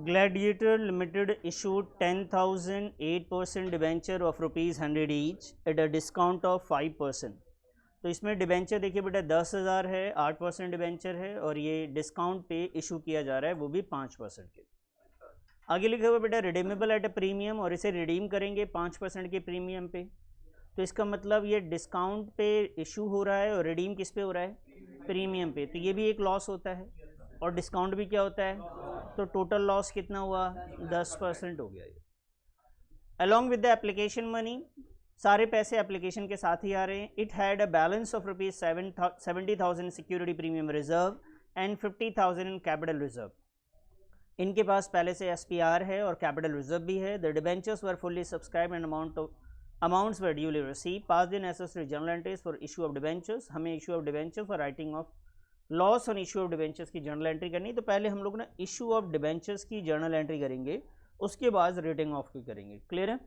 Gladiator Limited issued 10,000 8% debenture of ₹100 each at a discount of 5%। तो इसमें debenture देखिए बेटा 10,000 है, 8% डिबेंचर है और ये डिस्काउंट पे इशू किया जा रहा है, वो भी 5% के। आगे लिखा हुआ बेटा रिडीमेबल एट अ प्रीमियम, और इसे रिडीम करेंगे 5% के प्रीमियम पे। तो इसका मतलब ये डिस्काउंट पे इशू हो रहा है और रिडीम किस पे हो रहा है, प्रीमियम पे। तो ये भी एक लॉस होता है और डिस्काउंट भी क्या होता है, तो टोटल लॉस कितना हुआ, 10% हो गया ये। Along with the application money, सारे पैसे एप्लीकेशन के साथ ही आ रहे हैं। It had a balance of ₹70,000 security premium reserve and 50,000 in capital reserve. इनके पास पहले से SPR है और कैपिटल रिजर्व भी है। The debentures were fully subscribe and amounts were duly receive, pass the necessary journal entries for issue of debentures. हमें issue of debenture for writing off loss on issue of debentures की journal entry करनी। तो पहले हम लोग ना issue of debentures की journal entry करेंगे, उसके बाद रेटिंग ऑफ की करेंगे। क्लियर है?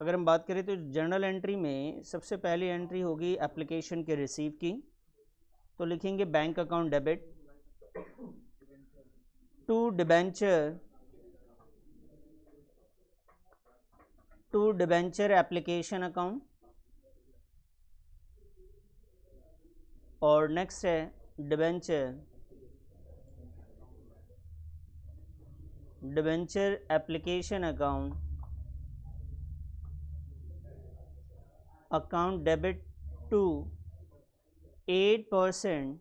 अगर हम बात करें तो जर्नल एंट्री में सबसे पहली एंट्री होगी एप्लीकेशन के रिसीव की। तो लिखेंगे bank account debit to debenture application account, और नेक्स्ट है debenture application account debit to 8%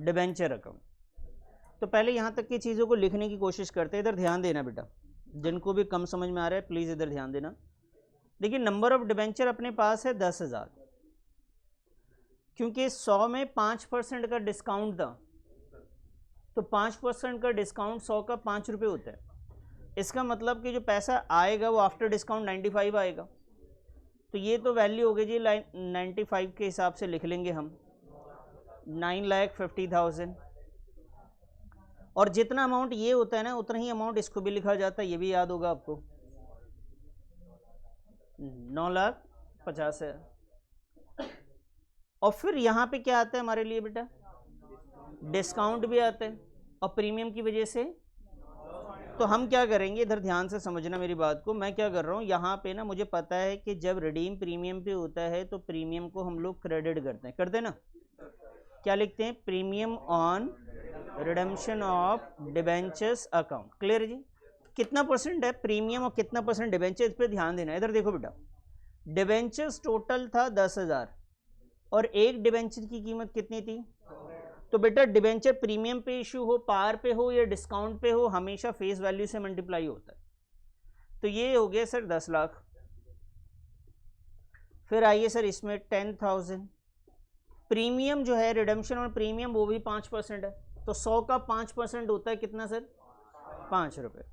debenture account. तो पहले यहाँ तक की चीज़ों को लिखने की कोशिश करते हैं। इधर ध्यान देना बेटा, जिनको भी कम समझ में आ रहा है प्लीज़ इधर ध्यान देना। देखिए नंबर ऑफ डिबेंचर अपने पास है 10,000, क्योंकि 100 में 5% का डिस्काउंट था, तो 5% का डिस्काउंट 100 का 5 रुपये होता है। इसका मतलब कि जो पैसा आएगा वो आफ्टर डिस्काउंट 95 आएगा। तो ये तो वैल्यू हो गई जी 95 के हिसाब से लिख लेंगे हम 9,50,000, और जितना अमाउंट ये होता है ना उतना ही अमाउंट इसको भी लिखा जाता है, ये भी याद होगा आपको, 9,50,000। और फिर यहाँ पे क्या आता है हमारे लिए बेटा, डिस्काउंट भी आता है और प्रीमियम की वजह से। तो हम क्या करेंगे, इधर ध्यान से समझना मेरी बात को। मैं क्या कर रहा हूँ यहाँ पे ना, मुझे पता है कि जब रिडीम प्रीमियम पे होता है तो प्रीमियम को हम लोग क्रेडिट करते हैं ना, क्या लिखते हैं, premium on redemption of debentures account. Clear जी? कितना परसेंट है प्रीमियम और कितना परसेंट डिबेंचर, इस पर ध्यान देना। इधर देखो बेटा, डिबेंचर्स टोटल था 10,000 और एक डिबेंचर की कीमत कितनी थी, तो बेटा डिबेंचर प्रीमियम पे इशू हो, पार पे हो या डिस्काउंट पे हो, हमेशा फेस वैल्यू से मल्टीप्लाई होता है। तो ये हो गया सर 10 लाख। फिर आइए सर इसमें 10,000 प्रीमियम जो है, रिडेम्पशन और प्रीमियम वो भी 5% है, तो 100 का 5% होता है कितना सर, 5 रुपये।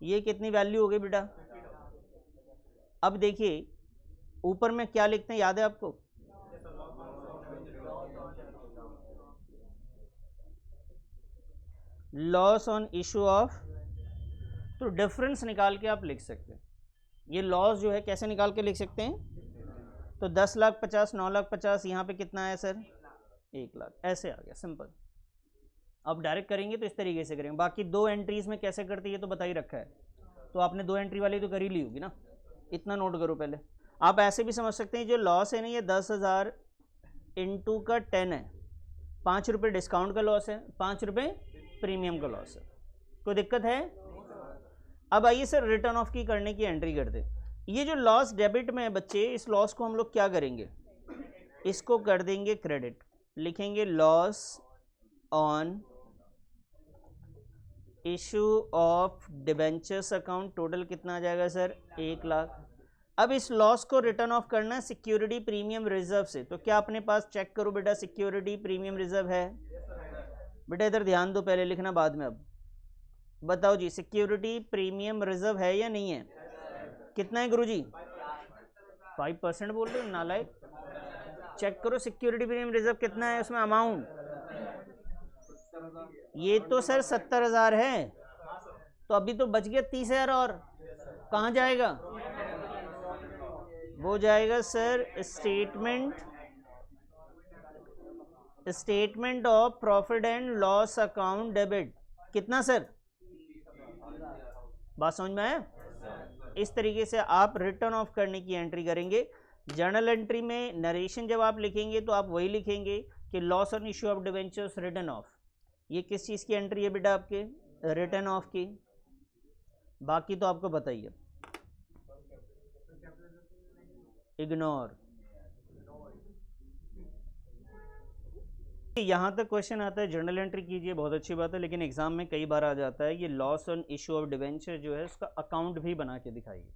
ये कितनी वैल्यू हो गई बेटा। अब देखिए ऊपर में क्या लिखते हैं, याद है आपको, लॉस ऑन इशू ऑफ। तो डिफरेंस निकाल के आप लिख सकते हैं। ये लॉस जो है कैसे निकाल के लिख सकते हैं, तो 10,50,000 9,50,000, यहाँ पे कितना है सर, 1 लाख, ऐसे आ गया सिंपल। अब डायरेक्ट करेंगे तो इस तरीके से करेंगे। बाकी दो एंट्रीज में कैसे करते हैं ये तो बता ही रखा है, तो आपने 2 एंट्री वाली तो कर ही ली होगी ना, इतना नोट करो पहले। आप ऐसे भी समझ सकते हैं, जो लॉस है ना ये 10,000 इंटू का 10 है, 5 रुपये डिस्काउंट का लॉस है, 5 रुपये प्रीमियम का लॉस है। कोई दिक्कत है? अब आइए सर रिटर्न ऑफ की करने की एंट्री करते। ये जो लॉस डेबिट में है बच्चे, इस लॉस को हम लोग क्या करेंगे, इसको कर देंगे क्रेडिट। लिखेंगे loss on issue of debentures account, total कितना आ जाएगा सर, 1 लाख। अब इस लॉस को रिटर्न ऑफ करना है सिक्योरिटी प्रीमियम रिजर्व से। तो क्या अपने पास, चेक करो बेटा, सिक्योरिटी प्रीमियम रिजर्व है बेटा, इधर ध्यान दो, पहले लिखना बाद में। अब बताओ जी, सिक्योरिटी प्रीमियम रिजर्व है या नहीं है, कितना है गुरुजी, 5% बोल रहे हो नालायक। चेक करो सिक्योरिटी प्रीमियम रिजर्व कितना है, उसमें अमाउंट, ये तो सर 70,000 है, तो अभी तो बच गया 30,000 और कहाँ जाएगा, वो जाएगा sir statement statement of profit and loss account debit कितना सर, बात समझ में आया? इस तरीके से आप रिटर्न ऑफ करने की एंट्री करेंगे। जर्नल एंट्री में नरेशन जब आप लिखेंगे तो आप वही लिखेंगे कि loss on issue of debentures return of. ये किस चीज़ की एंट्री है बेटा? आपके रिटर्न ऑफ की। बाकी तो आपको बताइए, इग्नोर। यहाँ तक क्वेश्चन आता है जर्नल एंट्री कीजिए, बहुत अच्छी बात है, लेकिन एग्जाम में कई बार आ जाता है ये loss on issue of debenture जो है उसका अकाउंट भी बना के दिखाइए।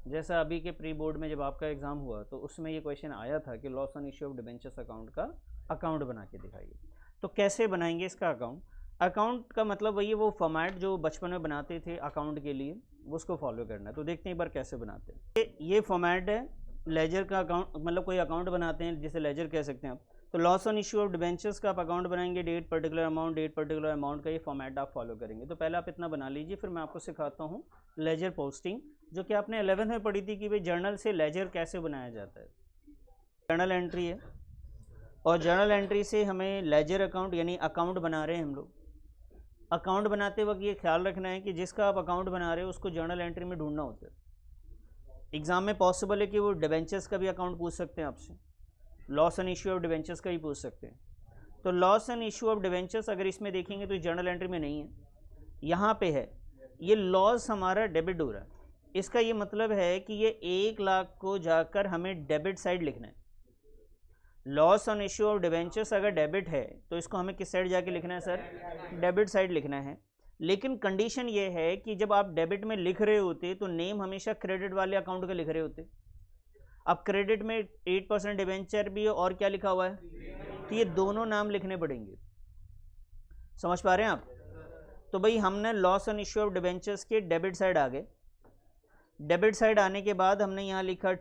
जैसा अभी के प्री बोर्ड में जब आपका एग्जाम हुआ तो उसमें ये क्वेश्चन आया था कि loss on issue of debentures account का अकाउंट बना के दिखाइए। तो कैसे बनाएंगे इसका अकाउंट? अकाउंट का मतलब वही वो फॉर्मेट जो बचपन में बनाते थे अकाउंट के लिए, वो उसको फॉलो करना है। तो देखते हैं एक बार कैसे बनाते हैं। ये फॉर्मेट है लेजर का अकाउंट, मतलब कोई अकाउंट बनाते हैं जिसे लेजर कह सकते हैं आप। तो loss on issue of debentures का आप अकाउंट बनाएंगे, डेट पर्टिकुलर अमाउंट का ये फॉर्मेट आप फॉलो करेंगे। तो पहले आप इतना बना लीजिए, फिर मैं आपको सिखाता हूँ लेजर पोस्टिंग, जो कि आपने 11th में पढ़ी थी कि भाई जर्नल से लेजर कैसे बनाया जाता है। जर्नल एंट्री है और जर्नल एंट्री से हमें लेजर अकाउंट यानी अकाउंट बना रहे हैं हम लोग। अकाउंट बनाते वक्त ये ख्याल रखना है कि जिसका आप अकाउंट बना रहे हो उसको जर्नल एंट्री में ढूंढना होता है। एग्जाम में पॉसिबल है कि वो डिवेंचर्स का भी अकाउंट पूछ सकते हैं आपसे, loss and issue of debentures का ही पूछ सकते हैं। तो loss and issue of debentures अगर इसमें देखेंगे तो जर्नल एंट्री में नहीं है, यहाँ पे है। ये लॉस हमारा डेबिट हो रहा है, इसका ये मतलब है कि ये 1 लाख को जाकर हमें डेबिट साइड लिखना है। Loss on issue of debentures अगर डेबिट है तो इसको हमें किस साइड जाके लिखना है सर? डेबिट साइड लिखना है। लेकिन कंडीशन ये है कि जब आप डेबिट में लिख रहे होते तो नेम हमेशा क्रेडिट वाले अकाउंट का लिख रहे होते। अब क्रेडिट में 8% डिवेंचर भी है और क्या लिखा हुआ है, तो ये दोनों नाम लिखने पड़ेंगे। समझ पा रहे हैं आप? तो भाई हमने loss on issue of debentures के डेबिट साइड आ गए। डेबिट साइड आने के बाद हमने यहाँ लिखा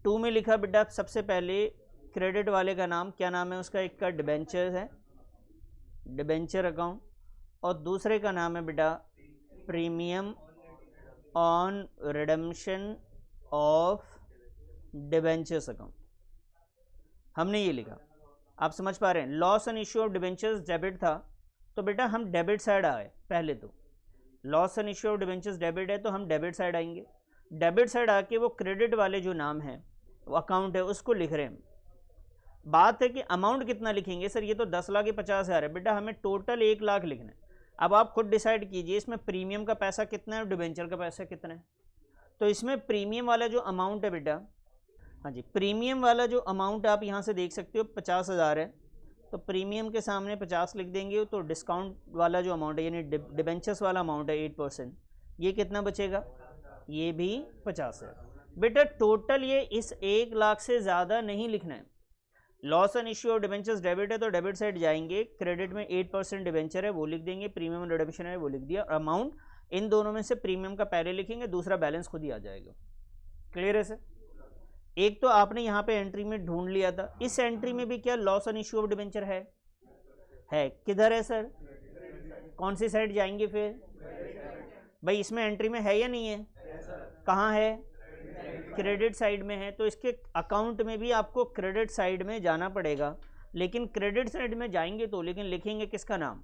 2 में लिखा बेटा सबसे पहले क्रेडिट वाले का नाम, क्या नाम है उसका? एक का डिबेंचर है, डिबेंचर अकाउंट, और दूसरे का नाम है बेटा premium on redemption of debentures account. हमने ये लिखा, आप समझ पा रहे हैं? Loss on issue of debentures debit था तो बेटा हम डेबिट साइड आए पहले। तो loss on issue of debentures debit है तो हम डेबिट साइड आएंगे। डेबिट साइड आके वो क्रेडिट वाले जो नाम है वो अकाउंट है उसको लिख रहे हैं। बात है कि अमाउंट कितना लिखेंगे सर? ये तो 10,50,000 है बेटा, हमें टोटल 1 लाख लिखना है। अब आप खुद डिसाइड कीजिए इसमें प्रीमियम का पैसा कितना है और डिबेंचर का पैसा कितना है। तो इसमें प्रीमियम वाला जो अमाउंट है बेटा, हाँ जी, प्रीमियम वाला जो अमाउंट आप यहाँ से देख सकते हो 50,000 है, तो प्रीमियम के सामने 50 लिख देंगे। तो डिस्काउंट वाला जो अमाउंट है यानी डिबेंचर्स वाला अमाउंट है 8%, ये कितना बचेगा? ये भी 50 है बेटा। टोटल ये इस 1 लाख से ज़्यादा नहीं लिखना है। Loss on issue of debentures debit है तो डेबिट साइड जाएंगे, क्रेडिट में 8% डिबेंचर है वो लिख देंगे, प्रीमियम रिडम्पशन है वो लिख दिया, अमाउंट इन दोनों में से प्रीमियम का पहले लिखेंगे, दूसरा बैलेंस खुद ही आ जाएगा। क्लियर है सर? एक तो आपने यहाँ पे एंट्री में ढूंढ लिया था, इस एंट्री में भी क्या loss on issue of debenture है? किधर है सर? कौन सी साइड जाएंगे फिर? भाई इसमें एंट्री में है या नहीं है? कहाँ है? क्रेडिट साइड में है, तो इसके अकाउंट में भी आपको क्रेडिट साइड में जाना पड़ेगा। लेकिन क्रेडिट साइड में जाएंगे तो लेकिन लिखेंगे किसका नाम?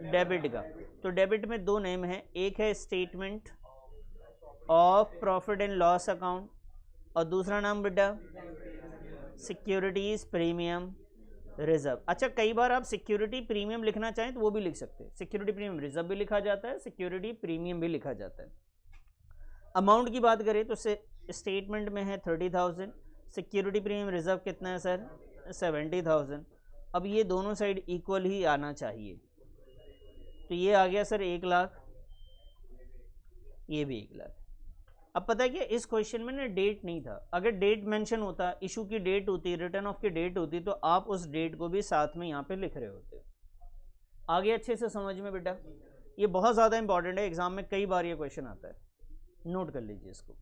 डेबिट का। तो डेबिट में 2 नेम है, एक है statement of profit and loss account और दूसरा नाम बेटा सिक्योरिटीज प्रीमियम रिजर्व। अच्छा, कई बार आप सिक्योरिटी प्रीमियम लिखना चाहें तो वो भी लिख सकते हैं, सिक्योरिटी प्रीमियम रिजर्व भी लिखा जाता है, सिक्योरिटी प्रीमियम भी लिखा जाता है। अमाउंट की बात करें तो स्टेटमेंट में है 30,000, सिक्योरिटी प्रीमियम रिजर्व कितना है सर? 70,000। अब ये दोनों साइड इक्वल ही आना चाहिए, तो ये आ गया सर 1 लाख, ये भी 1 लाख। अब पता है क्या, इस क्वेश्चन में ना डेट नहीं था। अगर डेट मेंशन होता, इशू की डेट होती, रिटर्न ऑफ की डेट होती, तो आप उस डेट को भी साथ में यहाँ पे लिख रहे होते। आगे अच्छे से समझ में बेटा, ये बहुत ज़्यादा इंपॉर्टेंट है, एग्जाम में कई बार ये क्वेश्चन आता है, नोट कर लीजिए इसको।